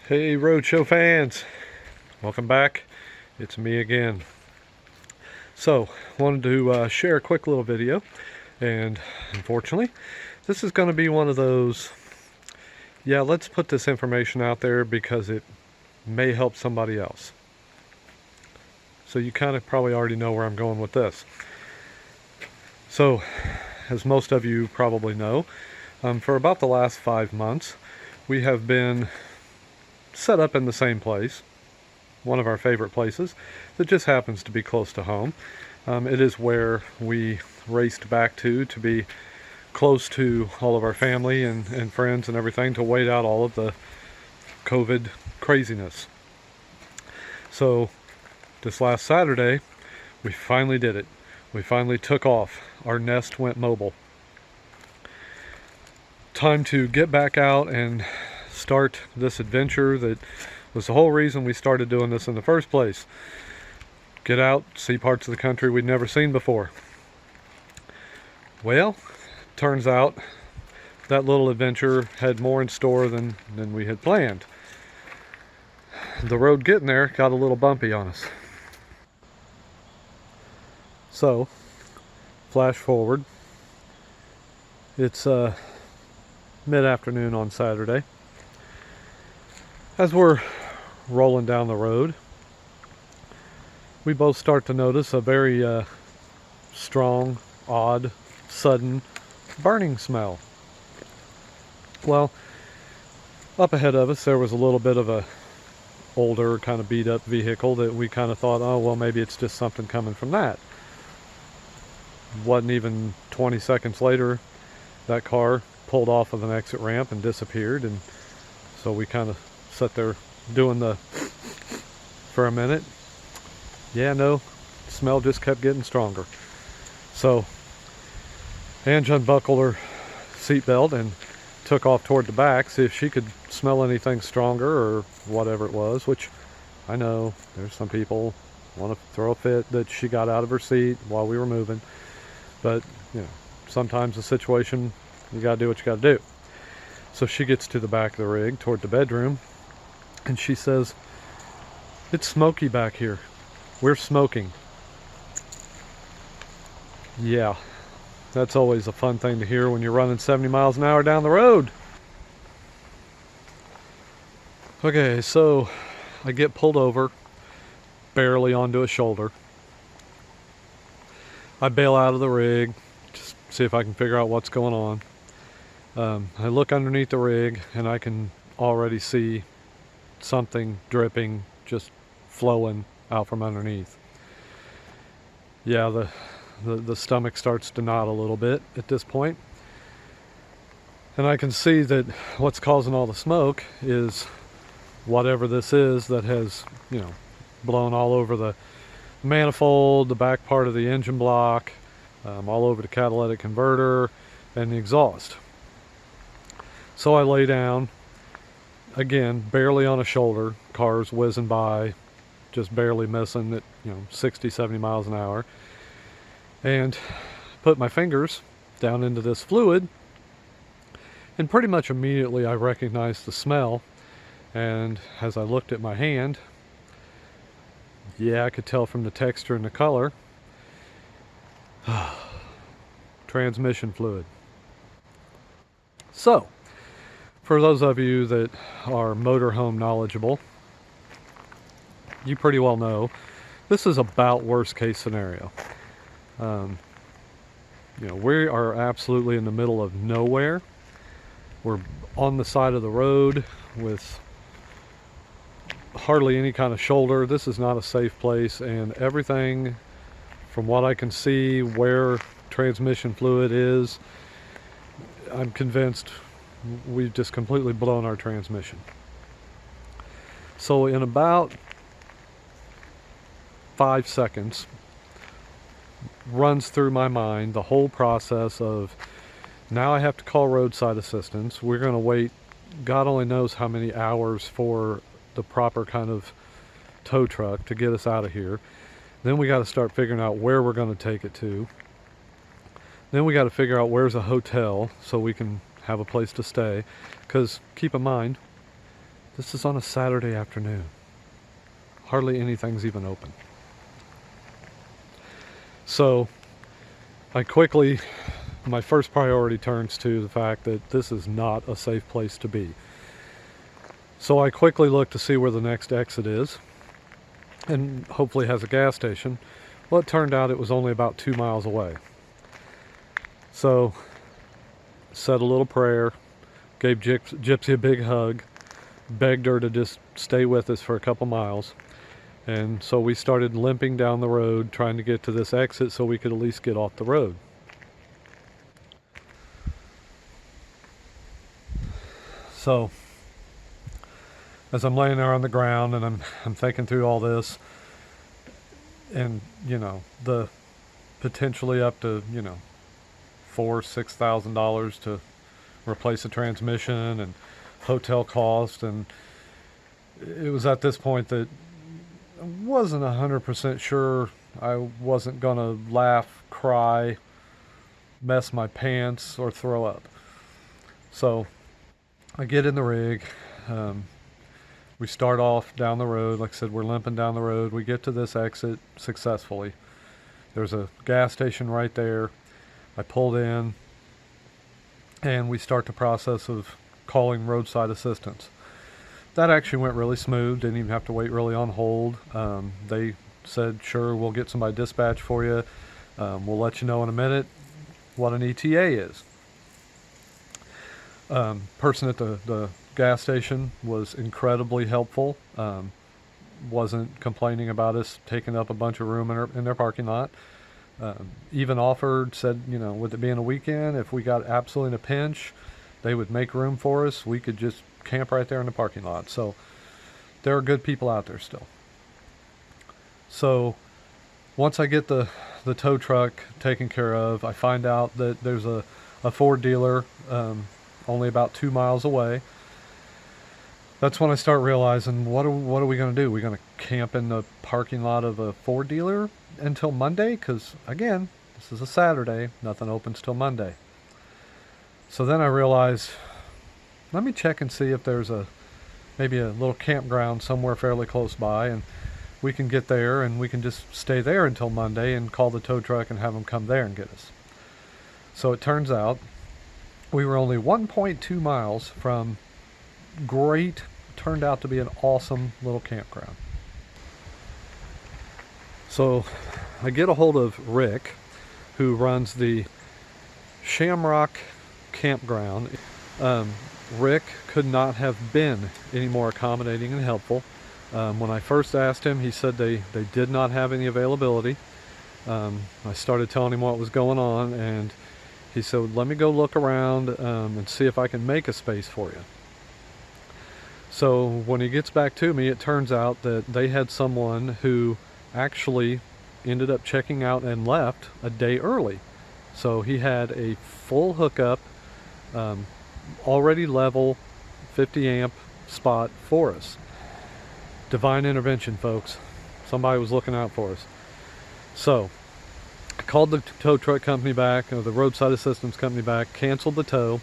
Hey Roadshow fans, welcome back. It's me again. So, wanted to share a quick little video, and unfortunately, this is going to be one of those, yeah, let's put this information out there because it may help somebody else. So you kind of probably already know where I'm going with this. So, as most of you probably know, for about the last 5 months, we have been set up in the same place, one of our favorite places that just happens to be close to home. It is where we raced back to be close to all of our family and friends and everything to wait out all of the COVID craziness. So this last Saturday, we finally did it. We finally took off. Our nest went mobile. Time to get back out and start this adventure that was the whole reason we started doing this in the first place. Get out, see parts of the country we'd never seen before. Well, turns out that little adventure had more in store than we had planned. The road getting there got a little bumpy on us. So, flash forward. It's mid-afternoon on Saturday. As we're rolling down the road, we both start to notice a very strong, odd, sudden burning smell. Well, up ahead of us there was a little bit of a older, kind of beat up vehicle that we kind of thought, oh well, maybe it's just something coming from that. Wasn't even 20 seconds later, that car pulled off of an exit ramp and disappeared, and so we kind of sat there doing the for a minute. Yeah, no, smell just kept getting stronger. So Ange unbuckled her seatbelt and took off toward the back, see if she could smell anything stronger or whatever it was, which I know there's some people want to throw a fit that she got out of her seat while we were moving, but you know, sometimes the situation, you gotta do what you gotta do. So she gets to the back of the rig toward the bedroom and she says, "It's smoky back here. We're smoking." Yeah, that's always a fun thing to hear when you're running 70 miles an hour down the road. Okay, so I get pulled over, barely onto a shoulder. I bail out of the rig, just see if I can figure out what's going on. I look underneath the rig and I can already see something dripping, just flowing out from underneath. Yeah, the stomach starts to knot a little bit at this point. And I can see that what's causing all the smoke is whatever this is that has, you know, blown all over the manifold, the back part of the engine block, all over the catalytic converter and the exhaust. So I lay down, again, barely on a shoulder, cars whizzing by, just barely missing at, 60, 70 miles an hour, and put my fingers down into this fluid, and pretty much immediately I recognized the smell. And as I looked at my hand, yeah, I could tell from the texture and the color, transmission fluid. So, for those of you that are motorhome knowledgeable, you pretty well know this is about worst case scenario. We are absolutely in the middle of nowhere. We're on the side of the road with hardly any kind of shoulder. This is not a safe place, and everything from what I can see where transmission fluid is, I'm convinced we've just completely blown our transmission. So in about 5 seconds runs through my mind the whole process of, now I have to call roadside assistance. We're going to wait God only knows how many hours for the proper kind of tow truck to get us out of here. Then we got to start figuring out where we're going to take it to. Then we got to figure out where's a hotel so we can have a place to stay. Because keep in mind, This is on a Saturday afternoon. Hardly anything's even open. So my first priority turns to the fact that this is not a safe place to be. So I quickly look to see where the next exit is, and hopefully has a gas station. Well, it turned out it was only about 2 miles away. So said a little prayer, gave Gypsy a big hug, begged her to just stay with us for a couple miles. And so we started limping down the road trying to get to this exit so we could at least get off the road. So as I'm laying there on the ground and I'm thinking through all this, and the potentially up to $4,000-6,000 to replace a transmission and hotel cost, and it was at this point that I wasn't 100% sure I wasn't gonna laugh, cry, mess my pants, or throw up. So I get in the rig. We start off down the road. Like I said, we're limping down the road. We get to this exit successfully. There's a gas station right there. I pulled in, and we start the process of calling roadside assistance. That actually went really smooth. Didn't even have to wait really on hold. They said, sure, we'll get somebody dispatched for you. We'll let you know in a minute what an ETA is. Person at the gas station was incredibly helpful. Wasn't complaining about us taking up a bunch of room in their parking lot. Even offered, said, with it being a weekend, if we got absolutely in a pinch, they would make room for us. We could just camp right there in the parking lot. So there are good people out there still. So once I get the tow truck taken care of, I find out that there's a Ford dealer only about 2 miles away. That's when I start realizing, what are we going to do? We're going to camp in the parking lot of a Ford dealer until Monday? Because, again, this is a Saturday. Nothing opens till Monday. So then I realize, let me check and see if there's maybe a little campground somewhere fairly close by, and we can get there and we can just stay there until Monday and call the tow truck and have them come there and get us. So it turns out we were only 1.2 miles from turned out to be an awesome little campground. So I get a hold of Rick, who runs the Shamrock Campground. Rick could not have been any more accommodating and helpful. When I first asked him, he said they did not have any availability. I started telling him what was going on, and he said, let me go look around and see if I can make a space for you. So when he gets back to me, it turns out that they had someone who actually ended up checking out and left a day early. So he had a full hookup, already level 50 amp spot for us. Divine intervention, folks. Somebody was looking out for us. So I called the tow truck company back, or the roadside assistance company back, canceled the tow,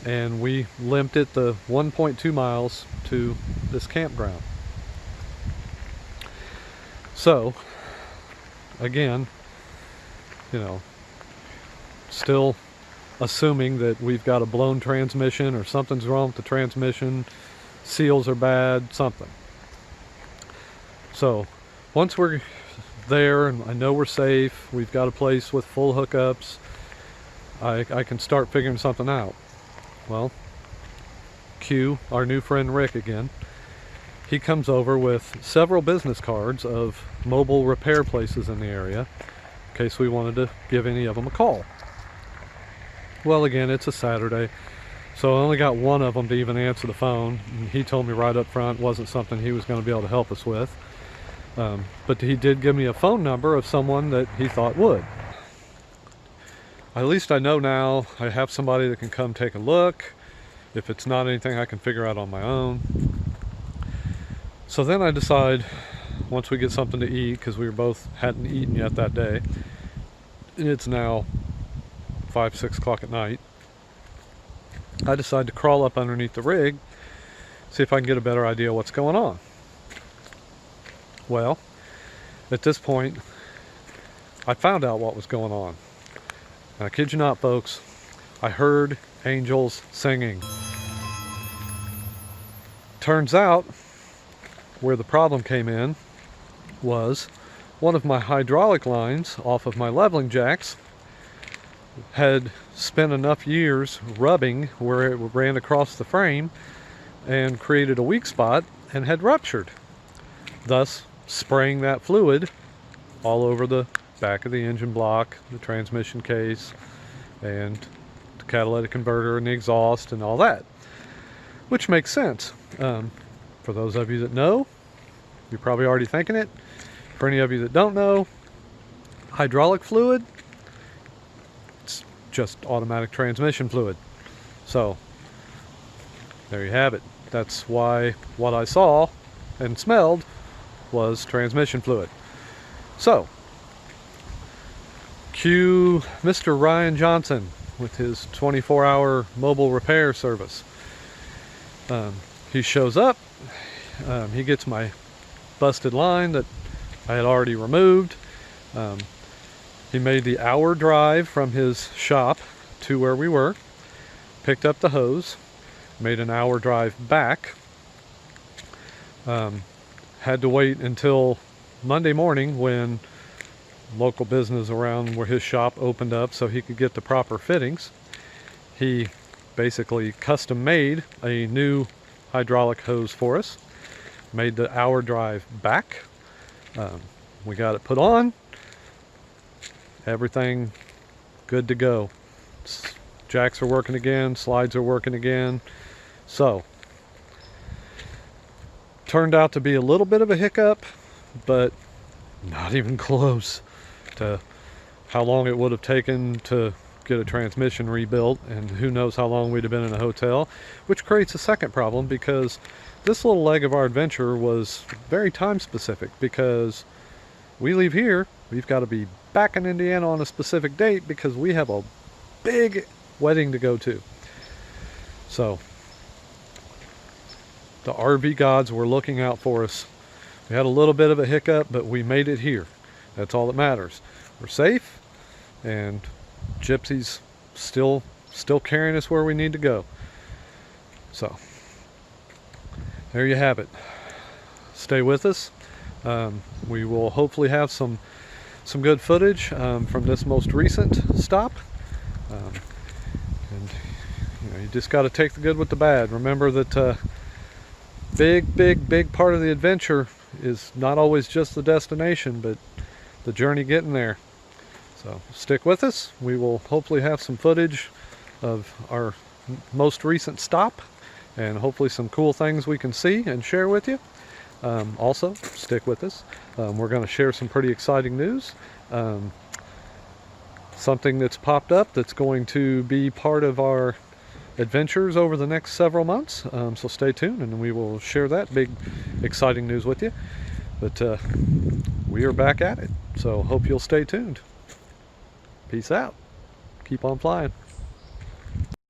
and we limped it the 1.2 miles to this campground. So again, still assuming that we've got a blown transmission or something's wrong with the transmission, seals are bad, something. So once we're there and I know we're safe, we've got a place with full hookups, I can start figuring something out. Well, cue our new friend Rick again. He comes over with several business cards of mobile repair places in the area in case we wanted to give any of them a call. Well, again, it's a Saturday, so I only got one of them to even answer the phone, and he told me right up front it wasn't something he was going to be able to help us with. But he did give me a phone number of someone that he thought would. At least I know now I have somebody that can come take a look. If it's not anything I can figure out on my own. So then I decide, once we get something to eat, because we hadn't eaten yet that day, and it's now 5-6 o'clock at night, I decide to crawl up underneath the rig see if I can get a better idea what's going on. Well, at this point, I found out what was going on. And I kid you not, folks, I heard angels singing. Turns out, where the problem came in was one of my hydraulic lines off of my leveling jacks had spent enough years rubbing where it ran across the frame and created a weak spot and had ruptured, thus spraying that fluid all over the back of the engine block, the transmission case, and the catalytic converter and the exhaust and all that, which makes sense. For those of you that know, you're probably already thinking it. For any of you that don't know, hydraulic fluid, it's just automatic transmission fluid. So there you have it. That's why what I saw and smelled was transmission fluid. So cue Mr. Ryan Johnson with his 24-hour mobile repair service. He shows up, he gets my busted line that I had already removed. He made the hour drive from his shop to where we were, picked up the hose, made an hour drive back, had to wait until Monday morning when local business around where his shop opened up so he could get the proper fittings. He basically custom made a new hydraulic hose for us, made the hour drive back. We got it put on, everything good to go. Jacks are working again, slides are working again. So turned out to be a little bit of a hiccup, but not even close to how long it would have taken to get a transmission rebuilt, and who knows how long we'd have been in a hotel, which creates a second problem because this little leg of our adventure was very time specific. Because we leave here, we've got to be back in Indiana on a specific date because we have a big wedding to go to. So the RV gods were looking out for us. We had a little bit of a hiccup, but we made it here. That's all that matters. We're safe, and Gypsy's still carrying us where we need to go. So there you have it. Stay with us. We will hopefully have some good footage from this most recent stop. And you just got to take the good with the bad. Remember that big part of the adventure is not always just the destination, but the journey getting there. So stick with us. We will hopefully have some footage of our most recent stop, and hopefully some cool things we can see and share with you. Also, stick with us. We're going to share some pretty exciting news. Something that's popped up that's going to be part of our adventures over the next several months. So stay tuned, and we will share that big exciting news with you. But we are back at it. So hope you'll stay tuned. Peace out. Keep on flying.